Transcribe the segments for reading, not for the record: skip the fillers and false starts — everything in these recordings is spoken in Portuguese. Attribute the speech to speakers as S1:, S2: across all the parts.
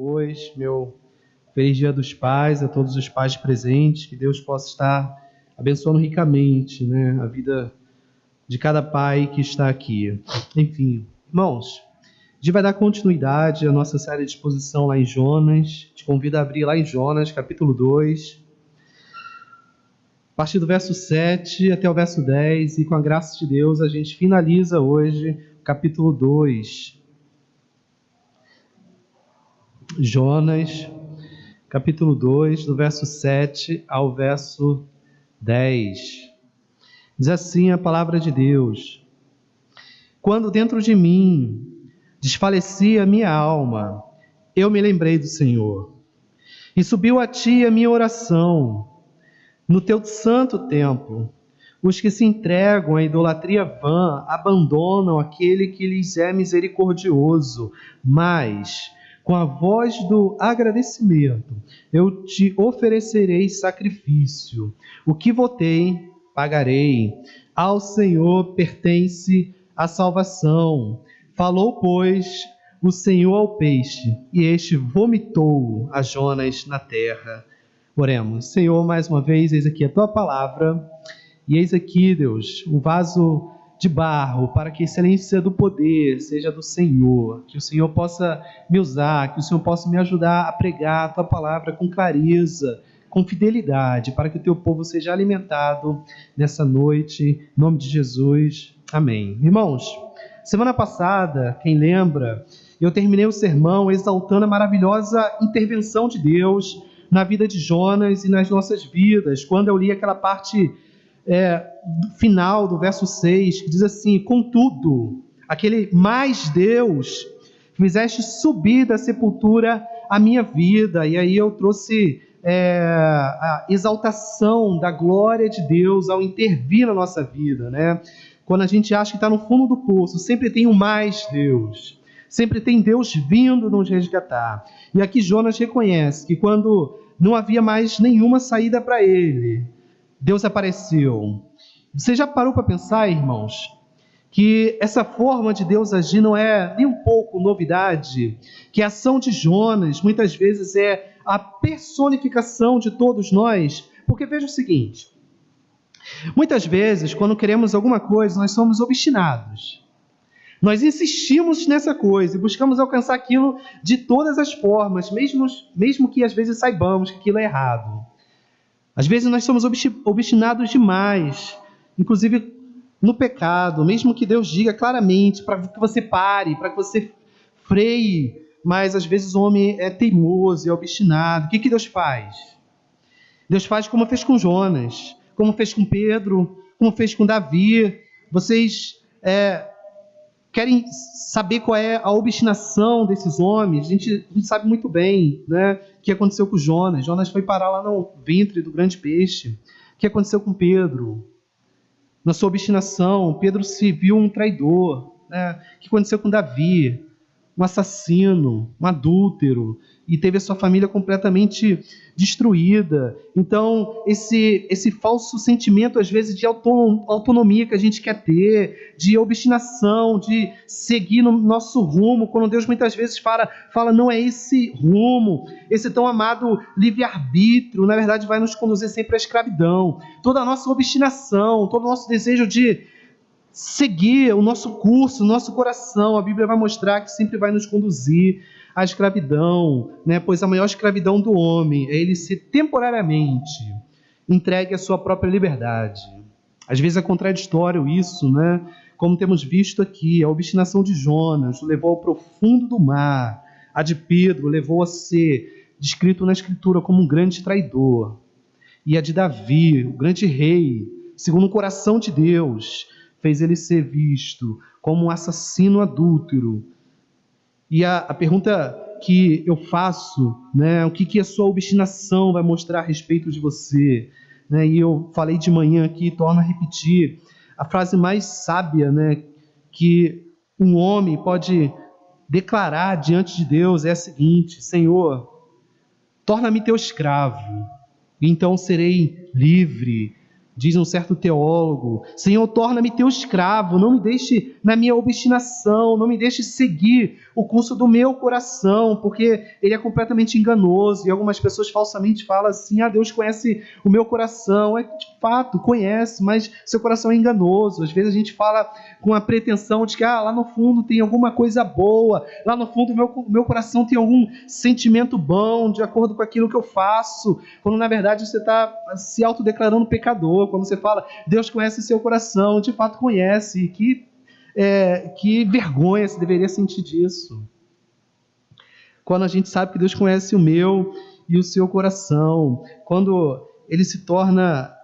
S1: depois. Meu feliz Dia dos Pais a todos os pais presentes. Que Deus possa estar abençoando ricamente, né, a vida de cada pai que está aqui. Enfim, irmãos, a gente vai dar continuidade à nossa série de exposição lá em Jonas. Te convido a abrir lá em Jonas, capítulo 2, a partir do verso 7 até o verso 10, e com a graça de Deus a gente finaliza hoje o capítulo 2. Jonas, capítulo 2, do verso 7 ao verso 10. Diz assim a palavra de Deus: Quando dentro de mim desfalecia a minha alma, eu me lembrei do Senhor, e subiu a ti a minha oração no teu santo templo. Os que se entregam à idolatria vã abandonam aquele que lhes é misericordioso, mas com a voz do agradecimento eu te oferecerei sacrifício. O que votei, pagarei. Ao Senhor pertence a salvação. Falou, pois, o Senhor ao peixe, e este vomitou a Jonas na terra. Oremos. Senhor, mais uma vez, eis aqui a tua palavra, e eis aqui, Deus, um vaso de barro, para que a excelência do poder seja do Senhor, que o Senhor possa me usar, que o Senhor possa me ajudar a pregar a tua palavra com clareza, com fidelidade, para que o teu povo seja alimentado nessa noite, em nome de Jesus. Amém. Irmãos, semana passada, quem lembra, eu terminei o sermão exaltando a maravilhosa intervenção de Deus na vida de Jonas e nas nossas vidas, quando eu li aquela parte do final do verso 6, que diz assim: contudo, aquele mais Deus, fizeste subir da sepultura a minha vida. E aí eu trouxe a exaltação da glória de Deus ao intervir na nossa vida, né? Quando a gente acha que está no fundo do poço, sempre tem o mais Deus, sempre tem Deus vindo nos resgatar. E aqui Jonas reconhece que quando não havia mais nenhuma saída para ele, Deus apareceu. Você já parou para pensar, irmãos, que essa forma de Deus agir não é nem um pouco novidade? Que a ação de Jonas muitas vezes é a personificação de todos nós? Porque veja o seguinte: muitas vezes, quando queremos alguma coisa, nós somos obstinados. Nós insistimos nessa coisa e buscamos alcançar aquilo de todas as formas, mesmo que às vezes saibamos que aquilo é errado. Às vezes nós somos obstinados demais, inclusive no pecado, mesmo que Deus diga claramente para que você pare, para que você freie, mas às vezes o homem é teimoso, é obstinado. O que Deus faz? Deus faz como fez com Jonas, como fez com Pedro, como fez com Davi. Vocês querem saber qual é a obstinação desses homens? A gente sabe muito bem, né, o que aconteceu com Jonas. Jonas foi parar lá no ventre do grande peixe. O que aconteceu com Pedro? Na sua obstinação, Pedro se viu um traidor, né? O que aconteceu com Davi? Um assassino, um adúltero, e teve a sua família completamente destruída. Então, esse falso sentimento, às vezes, de autonomia que a gente quer ter, de obstinação, de seguir no nosso rumo, quando Deus muitas vezes fala não é esse rumo, esse tão amado livre-arbítrio, na verdade vai nos conduzir sempre à escravidão. Toda a nossa obstinação, todo o nosso desejo de seguir o nosso curso, o nosso coração, a Bíblia vai mostrar que sempre vai nos conduzir à escravidão, né? Pois a maior escravidão do homem é ele ser temporariamente entregue à sua própria liberdade. Às vezes é contraditório isso, né? Como temos visto aqui, a obstinação de Jonas o levou ao profundo do mar, a de Pedro levou a ser descrito na Escritura como um grande traidor, e a de Davi, o grande rei, segundo o coração de Deus, fez ele ser visto como um assassino adúltero. E a pergunta que eu faço, né, o que a sua obstinação vai mostrar a respeito de você? Né, e eu falei de manhã aqui e torno a repetir, a frase mais sábia, né, que um homem pode declarar diante de Deus é a seguinte: Senhor, torna-me teu escravo, e então serei livre Diz um certo teólogo: Senhor, torna-me teu escravo, não me deixe na minha obstinação, não me deixe seguir o curso do meu coração, porque ele é completamente enganoso. E algumas pessoas falsamente falam assim: Deus conhece o meu coração. De fato, conhece, mas seu coração é enganoso. Às vezes a gente fala com a pretensão de que lá no fundo tem alguma coisa boa, lá no fundo meu coração tem algum sentimento bom, de acordo com aquilo que eu faço, quando na verdade você está se autodeclarando pecador. Quando você fala, Deus conhece seu coração, de fato conhece. Que vergonha se deveria sentir disso. Quando a gente sabe que Deus conhece o meu e o seu coração, quando Ele se torna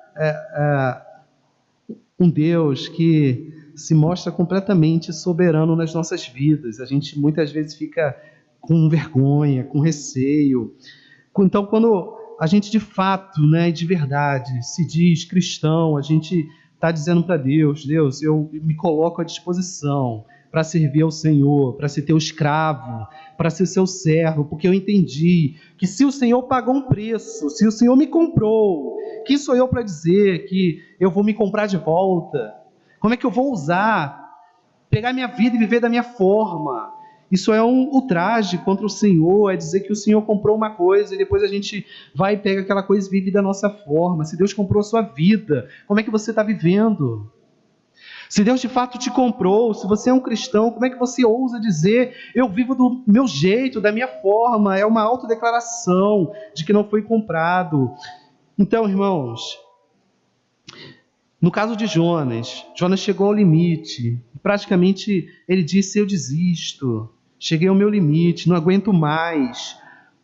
S1: um Deus que se mostra completamente soberano nas nossas vidas, a gente muitas vezes fica com vergonha, com receio. Então, quando a gente de fato, de verdade, se diz cristão, a gente está dizendo para Deus: Deus, eu me coloco à disposição para servir ao Senhor, para ser teu escravo, para ser seu servo, porque eu entendi que se o Senhor pagou um preço, se o Senhor me comprou, quem sou eu para dizer que eu vou me comprar de volta? Como é que eu vou ousar pegar minha vida e viver da minha forma? Isso é um ultraje contra o Senhor, é dizer que o Senhor comprou uma coisa e depois a gente vai e pega aquela coisa e vive da nossa forma. Se Deus comprou a sua vida, como é que você está vivendo? Se Deus de fato te comprou, se você é um cristão, como é que você ousa dizer: eu vivo do meu jeito, da minha forma? É uma autodeclaração de que não foi comprado. Então, irmãos, no caso de Jonas chegou ao limite. Praticamente ele disse: eu desisto, cheguei ao meu limite, não aguento mais,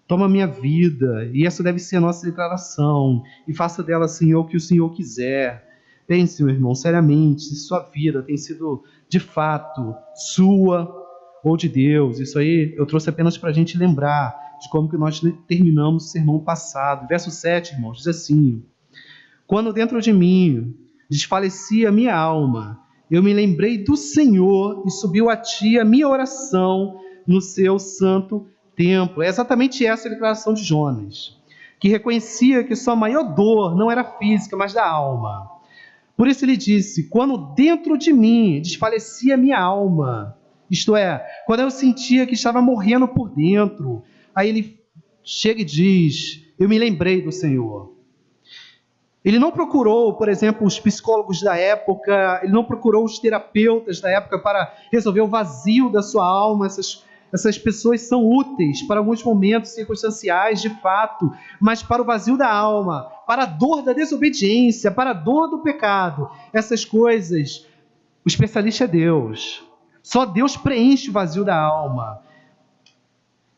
S1: toma minha vida. E essa deve ser a nossa declaração. E faça dela, Senhor, o que o Senhor quiser. Pense, meu irmão, seriamente, se sua vida tem sido de fato sua ou de Deus. Isso aí eu trouxe apenas para a gente lembrar de como que nós terminamos o sermão passado. Verso 7, irmãos, diz assim: quando dentro de mim desfalecia a minha alma, eu me lembrei do Senhor e subiu a ti a minha oração no seu santo templo. É exatamente essa a declaração de Jonas, que reconhecia que sua maior dor não era física, mas da alma. Por isso ele disse: quando dentro de mim desfalecia a minha alma, isto é, quando eu sentia que estava morrendo por dentro, aí ele chega e diz: eu me lembrei do Senhor. Ele não procurou, por exemplo, os psicólogos da época, ele não procurou os terapeutas da época para resolver o vazio da sua alma. Essas pessoas são úteis para alguns momentos circunstanciais, de fato, mas para o vazio da alma, para a dor da desobediência, para a dor do pecado, essas coisas, o especialista é Deus. Só Deus preenche o vazio da alma.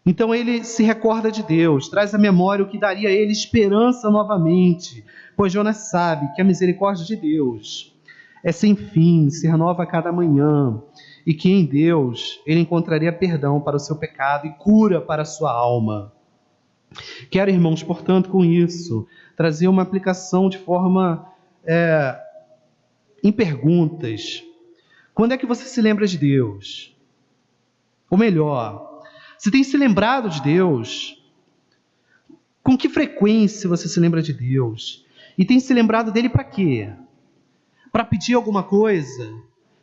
S1: Então ele se recorda de Deus, traz à memória o que daria a ele esperança novamente, pois Jonas sabe que a misericórdia de Deus é sem fim, se renova a cada manhã, e que em Deus ele encontraria perdão para o seu pecado e cura para a sua alma. Quero, irmãos, portanto, com isso, trazer uma aplicação de forma em perguntas. Quando é que você se lembra de Deus? Ou melhor, você tem se lembrado de Deus? Com que frequência você se lembra de Deus? E tem se lembrado dele para quê? Para pedir alguma coisa?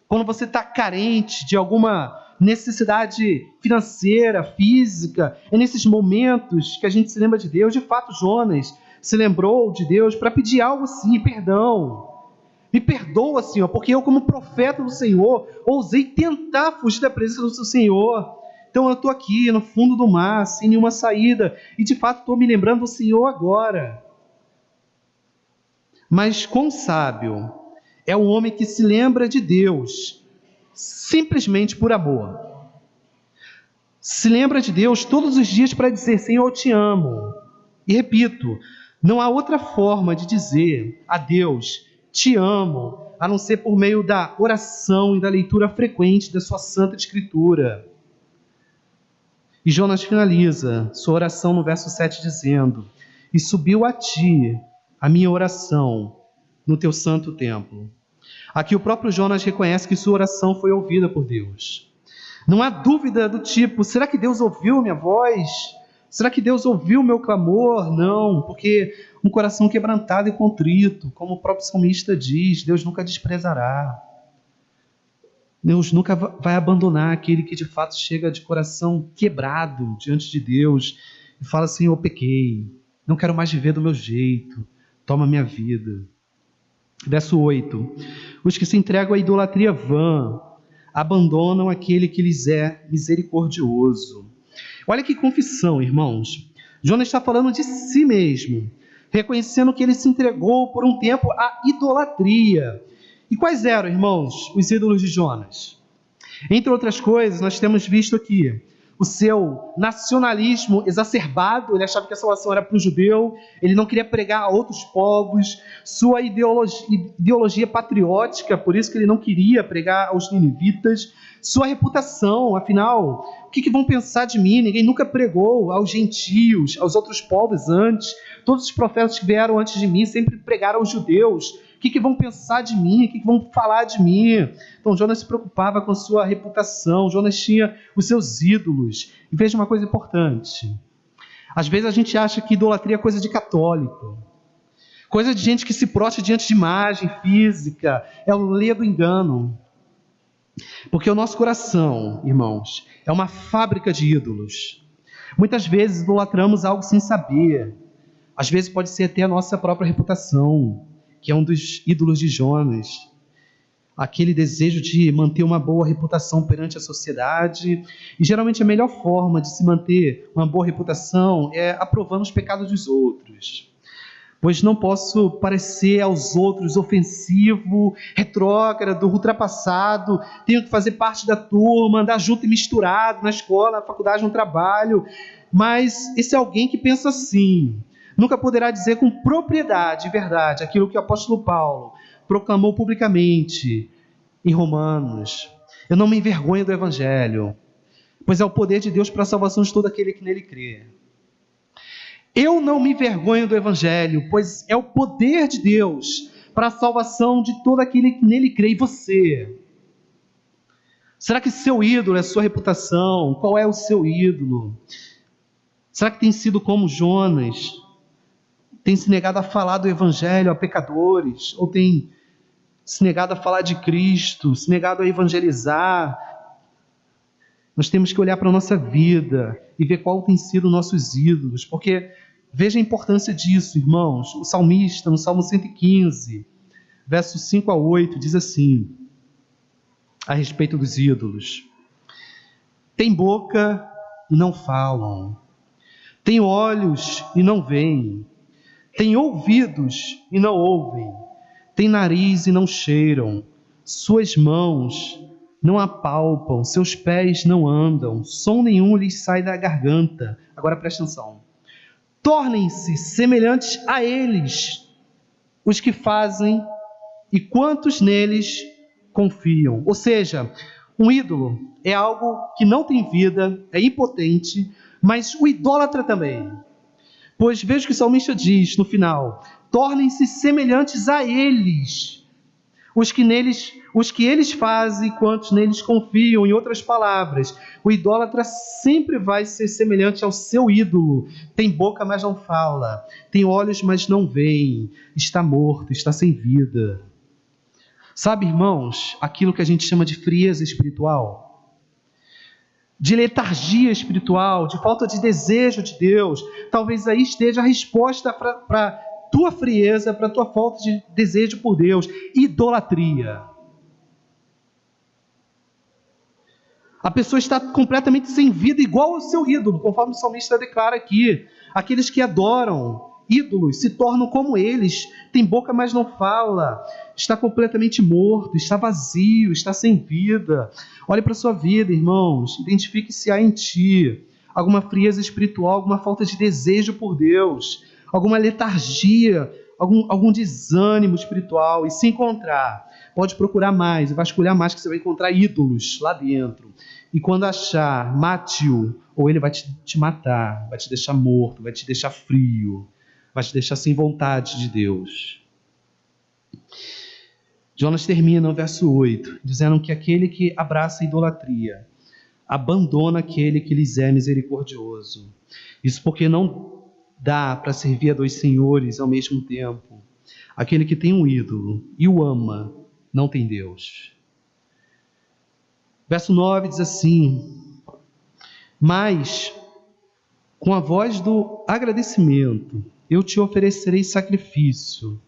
S1: Quando você está carente de alguma necessidade financeira, física, é nesses momentos que a gente se lembra de Deus. De fato, Jonas se lembrou de Deus para pedir algo assim: perdão. Me perdoa, Senhor, porque eu, como profeta do Senhor, ousei tentar fugir da presença do seu Senhor. Então eu estou aqui no fundo do mar, sem nenhuma saída, e de fato estou me lembrando do Senhor agora. Mas quão sábio é o homem que se lembra de Deus simplesmente por amor. Se lembra de Deus todos os dias para dizer: Senhor, eu te amo. E repito, não há outra forma de dizer a Deus: te amo, a não ser por meio da oração e da leitura frequente da sua Santa Escritura. E Jonas finaliza sua oração no verso 7 dizendo: e subiu a ti a minha oração no teu santo templo. Aqui o próprio Jonas reconhece que sua oração foi ouvida por Deus. Não há dúvida do tipo: será que Deus ouviu minha voz? Será que Deus ouviu o meu clamor? Não, porque um coração quebrantado e contrito, como o próprio salmista diz, Deus nunca desprezará. Deus nunca vai abandonar aquele que de fato chega de coração quebrado diante de Deus e fala assim: eu pequei, não quero mais viver do meu jeito, toma minha vida. Verso 8: os que se entregam à idolatria vã abandonam aquele que lhes é misericordioso. Olha que confissão, irmãos. Jonas está falando de si mesmo, reconhecendo que ele se entregou por um tempo à idolatria. E quais eram, irmãos, os ídolos de Jonas? Entre outras coisas, nós temos visto aqui o seu nacionalismo exacerbado. Ele achava que a salvação era para o judeu, ele não queria pregar a outros povos, sua ideologia patriótica, por isso que ele não queria pregar aos ninivitas, sua reputação, afinal, o que vão pensar de mim? Ninguém nunca pregou aos gentios, aos outros povos antes, todos os profetas que vieram antes de mim sempre pregaram aos judeus. O que vão pensar de mim? O que vão falar de mim? Então Jonas se preocupava com sua reputação, Jonas tinha os seus ídolos. E veja uma coisa importante: às vezes a gente acha que idolatria é coisa de católico, coisa de gente que se prostra diante de imagem física, é o ledo do engano. Porque o nosso coração, irmãos, é uma fábrica de ídolos. Muitas vezes idolatramos algo sem saber. Às vezes pode ser até a nossa própria reputação, que é um dos ídolos de Jonas. Aquele desejo de manter uma boa reputação perante a sociedade. E geralmente a melhor forma de se manter uma boa reputação é aprovando os pecados dos outros. Pois não posso parecer aos outros ofensivo, retrógrado, ultrapassado, tenho que fazer parte da turma, andar junto e misturado na escola, na faculdade, no trabalho. Mas esse é alguém que pensa assim, nunca poderá dizer com propriedade e verdade aquilo que o apóstolo Paulo proclamou publicamente em Romanos: eu não me envergonho do Evangelho, pois é o poder de Deus para a salvação de todo aquele que nele crê. Eu não me envergonho do Evangelho, pois é o poder de Deus para a salvação de todo aquele que nele crê. E você? Será que seu ídolo é a sua reputação? Qual é o seu ídolo? Será que tem sido como Jonas? Tem se negado a falar do Evangelho a pecadores? Ou tem se negado a falar de Cristo? Se negado a evangelizar? Nós temos que olhar para a nossa vida e ver qual tem sido nossos ídolos, porque veja a importância disso, irmãos. O salmista, no Salmo 115, versos 5 a 8, diz assim, a respeito dos ídolos: tem boca e não falam, tem olhos e não veem, tem ouvidos e não ouvem, tem nariz e não cheiram, suas mãos não apalpam, seus pés não andam, som nenhum lhes sai da garganta. Agora presta atenção. Tornem-se semelhantes a eles os que fazem e quantos neles confiam. Ou seja, um ídolo é algo que não tem vida, é impotente, mas o idólatra também. Pois veja o que o salmista diz no final: tornem-se semelhantes a eles os que eles fazem e quantos neles confiam. Em outras palavras, o idólatra sempre vai ser semelhante ao seu ídolo. Tem boca, mas não fala. Tem olhos, mas não veem. Está morto, está sem vida. Sabe, irmãos, aquilo que a gente chama de frieza espiritual, de letargia espiritual, de falta de desejo de Deus, talvez aí esteja a resposta para tua frieza, para tua falta de desejo por Deus: idolatria. A pessoa está completamente sem vida, igual ao seu ídolo, conforme o salmista declara aqui. Aqueles que adoram ídolos se tornam como eles, tem boca, mas não fala, está completamente morto, está vazio, está sem vida. Olhe para a sua vida, irmãos, identifique se há em ti alguma frieza espiritual, alguma falta de desejo por Deus, alguma letargia, algum desânimo espiritual. E se encontrar, pode procurar mais, vasculhar mais, que você vai encontrar ídolos lá dentro. E quando achar, mate-o, ou ele vai te matar, vai te deixar morto, vai te deixar frio, vai te deixar sem vontade de Deus. Jonas termina no verso 8, dizendo que aquele que abraça a idolatria abandona aquele que lhes é misericordioso. Isso porque não dá para servir a dois senhores ao mesmo tempo. Aquele que tem um ídolo e o ama, não tem Deus. Verso 9 diz assim: mas, com a voz do agradecimento, eu te oferecerei sacrifício.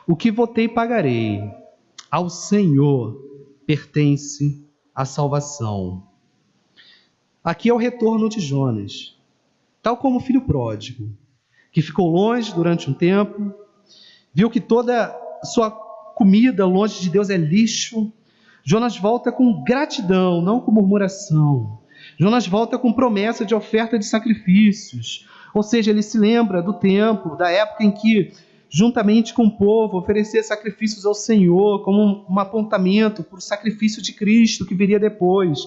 S1: O que votei pagarei. Ao Senhor pertence a salvação. Aqui é o retorno de Jonas, tal como o filho pródigo, que ficou longe durante um tempo, viu que toda sua comida longe de Deus é lixo. Jonas volta com gratidão, não com murmuração. Jonas volta com promessa de oferta de sacrifícios. Ou seja, ele se lembra do tempo, da época em que, juntamente com o povo, oferecia sacrifícios ao Senhor, como um apontamento para o sacrifício de Cristo que viria depois.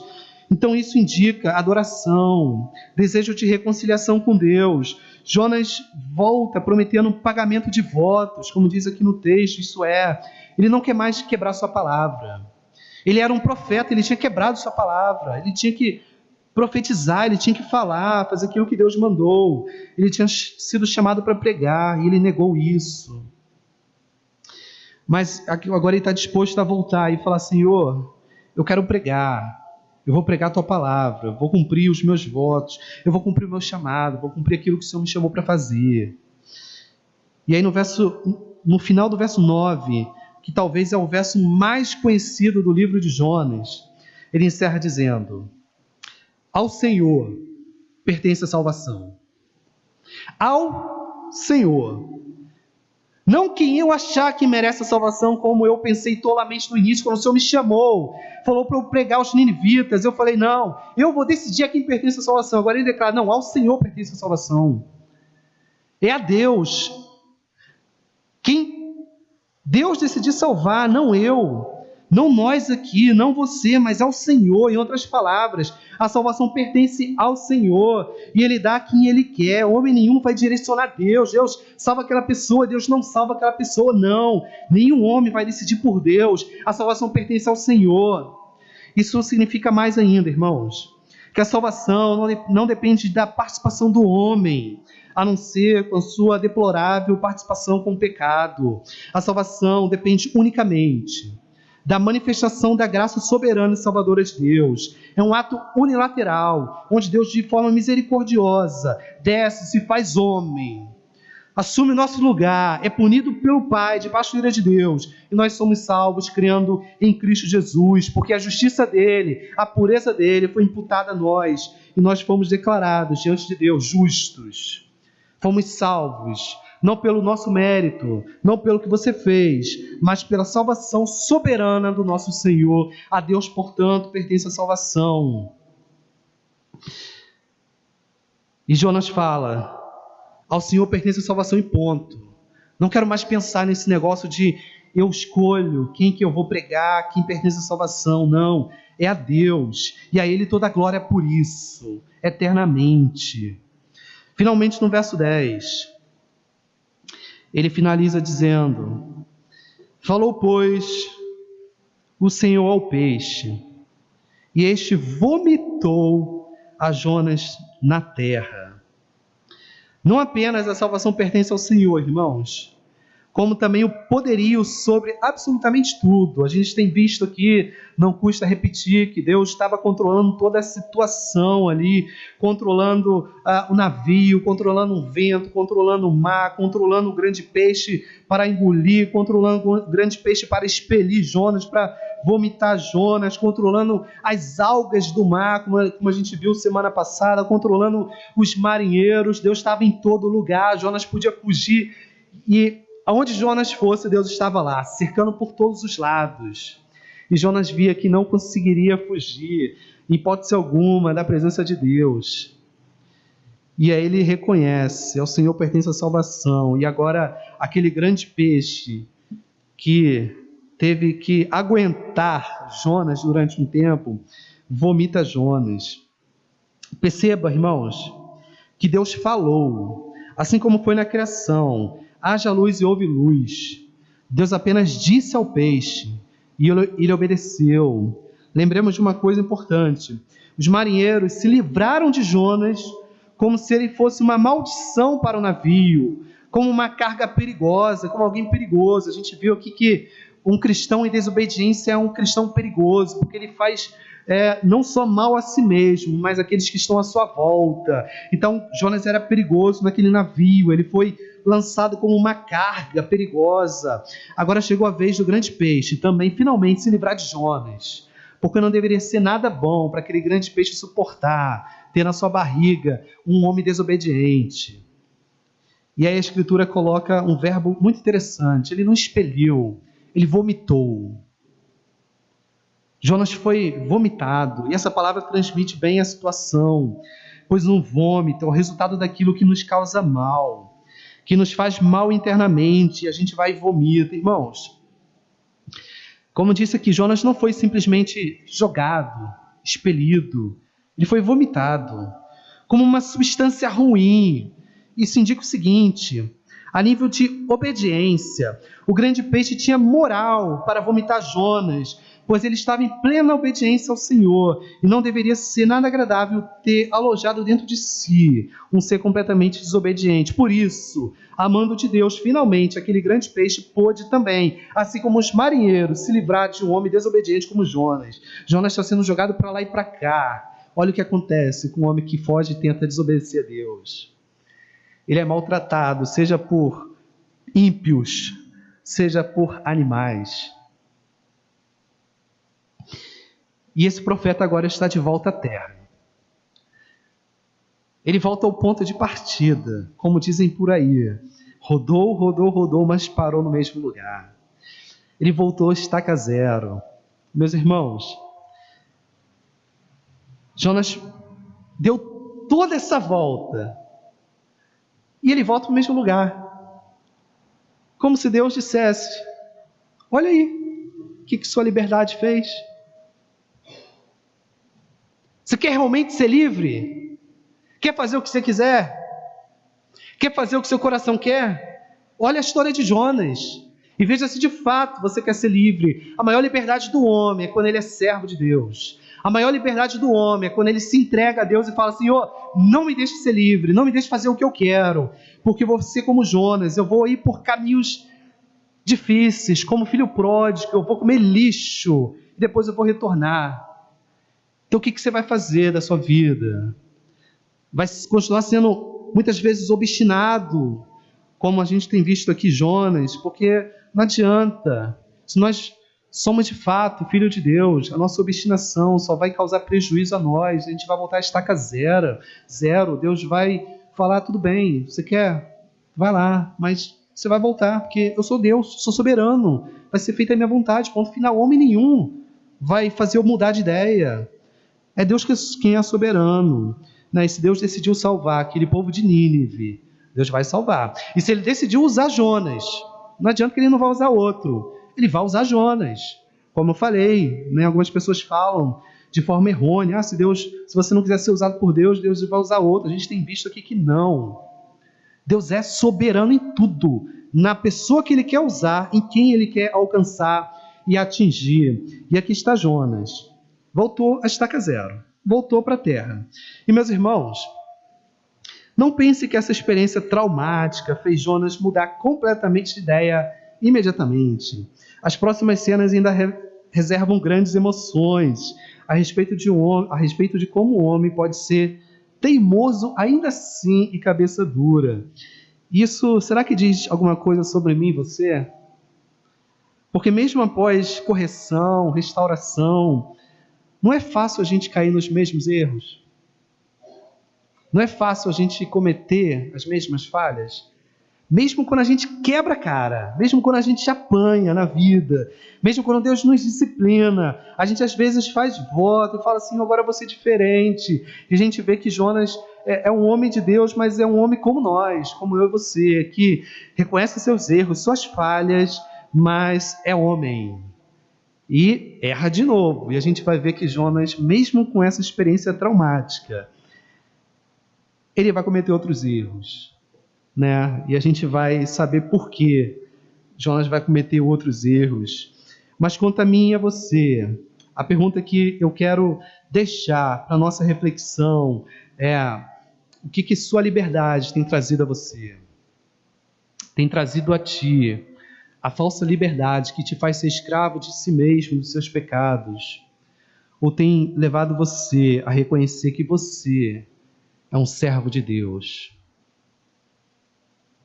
S1: Então isso indica adoração, desejo de reconciliação com Deus. Jonas volta prometendo um pagamento de votos, como diz aqui no texto, isso é, ele não quer mais quebrar sua palavra. Ele era um profeta, ele tinha quebrado sua palavra, ele tinha que profetizar, ele tinha que falar, fazer aquilo que Deus mandou. Ele tinha sido chamado para pregar e ele negou isso. Mas agora ele está disposto a voltar e falar: Senhor, eu quero pregar, eu vou pregar a tua palavra, eu vou cumprir os meus votos, eu vou cumprir o meu chamado, vou cumprir aquilo que o Senhor me chamou para fazer. E aí no final do verso 9, que talvez é o verso mais conhecido do livro de Jonas, ele encerra dizendo: ao Senhor pertence a salvação. Ao Senhor. Não quem eu achar que merece a salvação, como eu pensei tolamente no início, quando o Senhor me chamou, falou para eu pregar aos ninivitas. Eu falei: não, eu vou decidir a quem pertence a salvação. Agora ele declara: não, ao Senhor pertence a salvação. É a Deus. Quem Deus decidir salvar, não eu. Não nós aqui, não você, mas ao Senhor. Em outras palavras, a salvação pertence ao Senhor e Ele dá a quem Ele quer. Homem nenhum vai direcionar Deus. Deus salva aquela pessoa, Deus não salva aquela pessoa, não. Nenhum homem vai decidir por Deus. A salvação pertence ao Senhor. Isso significa mais ainda, irmãos, que a salvação não depende da participação do homem, a não ser com a sua deplorável participação com o pecado. A salvação depende unicamente da manifestação da graça soberana e salvadora de Deus. É um ato unilateral, onde Deus, de forma misericordiosa, desce, se faz homem, assume o nosso lugar, é punido pelo Pai, debaixo da ira de Deus, e nós somos salvos crendo em Cristo Jesus, porque a justiça dele, a pureza dele foi imputada a nós, e nós fomos declarados diante de Deus justos. Fomos salvos, não pelo nosso mérito, não pelo que você fez, mas pela salvação soberana do nosso Senhor. A Deus, portanto, pertence a salvação. E Jonas fala: ao Senhor pertence a salvação e ponto. Não quero mais pensar nesse negócio de eu escolho quem que eu vou pregar, quem pertence à salvação. Não, é a Deus, e a Ele toda a glória por isso, eternamente. Finalmente, no verso 10, ele finaliza dizendo: falou, pois, o Senhor ao peixe, e este vomitou a Jonas na terra. Não apenas a salvação pertence ao Senhor, irmãos, como também o poderio sobre absolutamente tudo. A gente tem visto aqui, não custa repetir, que Deus estava controlando toda a situação ali, controlando o navio, controlando o vento, controlando o mar, controlando o grande peixe para engolir, controlando o grande peixe para expelir Jonas, para vomitar Jonas, controlando as algas do mar, como a gente viu semana passada, controlando os marinheiros. Deus estava em todo lugar, Jonas podia fugir, e aonde Jonas fosse, Deus estava lá, cercando por todos os lados. E Jonas via que não conseguiria fugir, em hipótese alguma, da presença de Deus. E aí ele reconhece: ao Senhor pertence a salvação. E agora, aquele grande peixe que teve que aguentar Jonas durante um tempo, vomita Jonas. Perceba, irmãos, que Deus falou, assim como foi na criação: haja luz e houve luz. Deus apenas disse ao peixe e ele obedeceu. Lembremos de uma coisa importante: Os marinheiros se livraram de Jonas como se ele fosse uma maldição para o navio, como uma carga perigosa, como alguém perigoso. A gente viu aqui que um cristão em desobediência é um cristão perigoso, porque ele faz não só mal a si mesmo, mas aqueles que estão à sua volta. Então, Jonas era perigoso naquele navio, ele foi lançado como uma carga perigosa. Agora chegou a vez do grande peixe também finalmente se livrar de Jonas, porque não deveria ser nada bom para aquele grande peixe suportar, ter na sua barriga um homem desobediente. E aí a Escritura coloca um verbo muito interessante: ele não expeliu, ele vomitou. Jonas foi vomitado, e essa palavra transmite bem a situação, pois no vômito é o resultado daquilo que nos causa mal, que nos faz mal internamente, e a gente vai e vomita. Irmãos, como disse aqui, Jonas não foi simplesmente jogado, expelido, ele foi vomitado, como uma substância ruim. Isso indica o seguinte: a nível de obediência, o grande peixe tinha moral para vomitar Jonas, pois ele estava em plena obediência ao Senhor, e não deveria ser nada agradável ter alojado dentro de si um ser completamente desobediente. Por isso, amando de Deus, finalmente aquele grande peixe pôde também, assim como os marinheiros, se livrar de um homem desobediente como Jonas. Jonas está sendo jogado para lá e para cá. Olha o que acontece com um homem que foge e tenta desobedecer a Deus. Ele é maltratado, seja por ímpios, seja por animais. E esse profeta agora está de volta à terra. Ele volta ao ponto de partida, como dizem por aí. Rodou, rodou, rodou, mas parou no mesmo lugar. Ele voltou a estaca zero. Meus irmãos, Jonas deu toda essa volta e ele volta para o mesmo lugar. Como se Deus dissesse: olha aí, o que sua liberdade fez? Você quer realmente ser livre? Quer fazer o que você quiser? Quer fazer o que seu coração quer? Olha a história de Jonas e veja se de fato você quer ser livre. A maior liberdade do homem é quando ele é servo de Deus. A maior liberdade do homem é quando ele se entrega a Deus e fala: Senhor, não me deixe ser livre, não me deixe fazer o que eu quero, porque vou ser como Jonas, eu vou ir por caminhos difíceis, como filho pródigo, eu vou comer lixo e depois eu vou retornar. Então o que você vai fazer da sua vida? Vai continuar sendo muitas vezes obstinado, como a gente tem visto aqui Jonas, porque não adianta. Se nós somos de fato filho de Deus, a nossa obstinação só vai causar prejuízo a nós, a gente vai voltar a estaca zero. Deus vai falar: tudo bem, você quer? Vai lá, mas você vai voltar, porque eu sou Deus, sou soberano, vai ser feita a minha vontade, ponto final. Homem nenhum vai fazer eu mudar de ideia. É Deus quem é soberano. E se Deus decidiu salvar aquele povo de Nínive, Deus vai salvar. E se ele decidiu usar Jonas, não adianta que ele não vai usar outro. Ele vai usar Jonas. Como eu falei, algumas pessoas falam de forma errônea: se você não quiser ser usado por Deus, Deus vai usar outro. A gente tem visto aqui que não. Deus é soberano em tudo, na pessoa que ele quer usar, em quem ele quer alcançar e atingir. E aqui está Jonas. Voltou a estaca zero. Voltou para a terra. E, meus irmãos, não pense que essa experiência traumática fez Jonas mudar completamente de ideia imediatamente. As próximas cenas ainda reservam grandes emoções a respeito de como o homem pode ser teimoso ainda assim e cabeça dura. Isso, será que diz alguma coisa sobre mim e você? Porque mesmo após correção, restauração, não é fácil a gente cair nos mesmos erros. Não é fácil a gente cometer as mesmas falhas. Mesmo quando a gente quebra a cara, mesmo quando a gente apanha na vida, mesmo quando Deus nos disciplina, a gente às vezes faz voto e fala assim: agora eu vou ser diferente. E a gente vê que Jonas é um homem de Deus, mas é um homem como nós, como eu e você, que reconhece seus erros, suas falhas, mas é homem. E erra de novo. E a gente vai ver que Jonas, mesmo com essa experiência traumática, ele vai cometer outros erros. E a gente vai saber por que Jonas vai cometer outros erros. Mas quanto a mim e a você, a pergunta que eu quero deixar para a nossa reflexão é: o que sua liberdade tem trazido a você? Tem trazido a ti a falsa liberdade que te faz ser escravo de si mesmo, dos seus pecados? Ou tem levado você a reconhecer que você é um servo de Deus,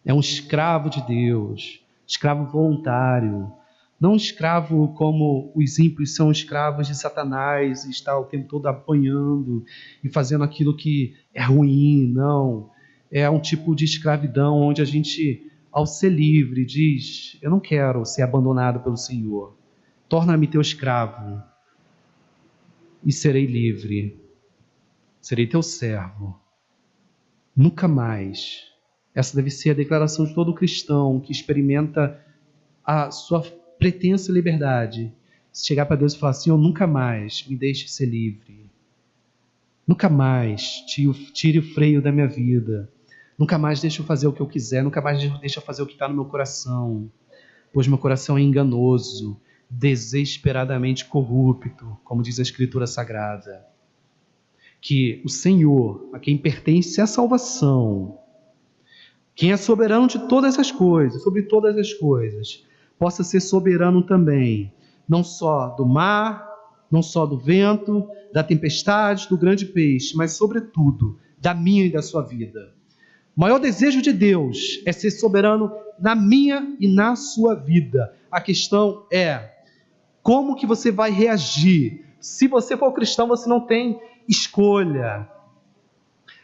S1: é um escravo de Deus, escravo voluntário, não um escravo como os ímpios são escravos de Satanás e está o tempo todo apanhando e fazendo aquilo que é ruim? Não, é um tipo de escravidão onde a gente, ao ser livre, diz: eu não quero ser abandonado pelo Senhor, torna-me teu escravo e serei livre, serei teu servo. Nunca mais. Essa deve ser a declaração de todo cristão que experimenta a sua pretensa liberdade. Se chegar para Deus e falar: Senhor, nunca mais me deixe ser livre. Nunca mais tire o freio da minha vida. Nunca mais deixe eu fazer o que eu quiser. Nunca mais deixe eu fazer o que está no meu coração. Pois meu coração é enganoso, desesperadamente corrupto, como diz a Escritura Sagrada. Que o Senhor, a quem pertence a salvação, quem é soberano de todas as coisas, sobre todas as coisas, possa ser soberano também, não só do mar, não só do vento, da tempestade, do grande peixe, mas sobretudo da minha e da sua vida. O maior desejo de Deus é ser soberano na minha e na sua vida. A questão é: como que você vai reagir? Se você for cristão, você não tem escolha.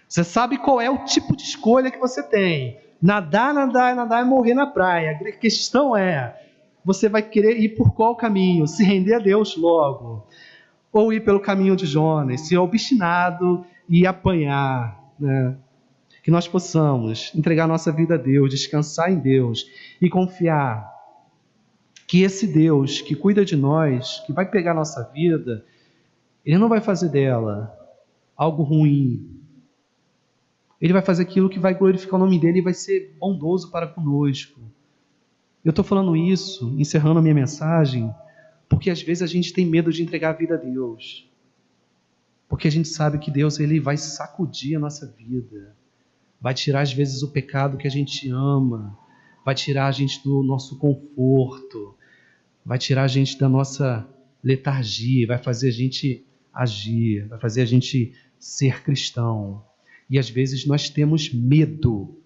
S1: Você sabe qual é o tipo de escolha que você tem: nadar, nadar, nadar e morrer na praia. A questão é: você vai querer ir por qual caminho? Se render a Deus logo, ou ir pelo caminho de Jonas, ser obstinado e apanhar, né? Que nós possamos entregar nossa vida a Deus, descansar em Deus e confiar que esse Deus que cuida de nós, que vai pegar nossa vida, Ele não vai fazer dela algo ruim. Ele vai fazer aquilo que vai glorificar o nome dele e vai ser bondoso para conosco. Eu estou falando isso, encerrando a minha mensagem, porque às vezes a gente tem medo de entregar a vida a Deus. Porque a gente sabe que Deus, Ele vai sacudir a nossa vida. Vai tirar às vezes o pecado que a gente ama. Vai tirar a gente do nosso conforto. Vai tirar a gente da nossa letargia. Vai fazer a gente agir. Vai fazer a gente ser cristão. E às vezes nós temos medo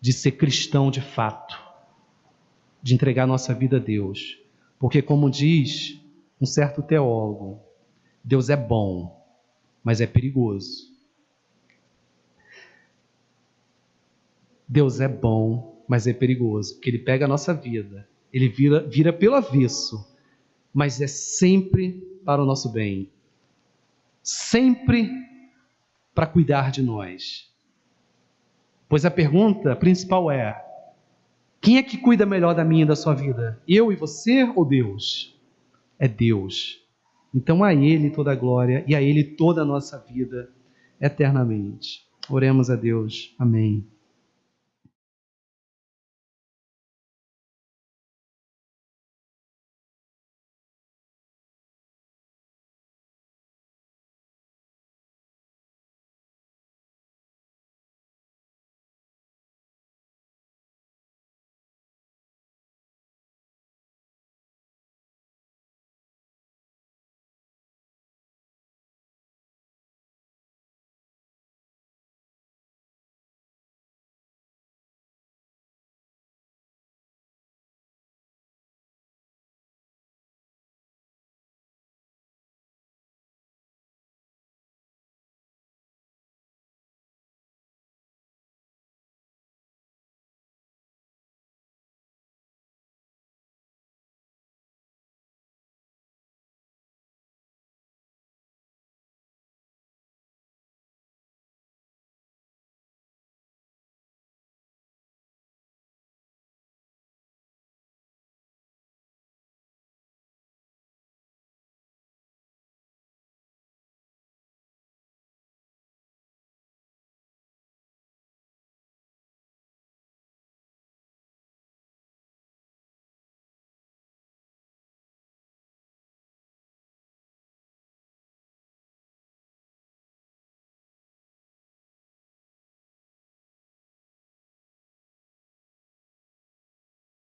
S1: de ser cristão de fato, de entregar nossa vida a Deus. Porque, como diz um certo teólogo, Deus é bom, mas é perigoso. Deus é bom, mas é perigoso, porque Ele pega a nossa vida, Ele vira pelo avesso, mas é sempre para o nosso bem, sempre para cuidar de nós. Pois a pergunta principal é: quem é que cuida melhor da minha e da sua vida? Eu e você ou Deus? É Deus. Então a Ele toda a glória e a Ele toda a nossa vida eternamente. Oremos a Deus. Amém.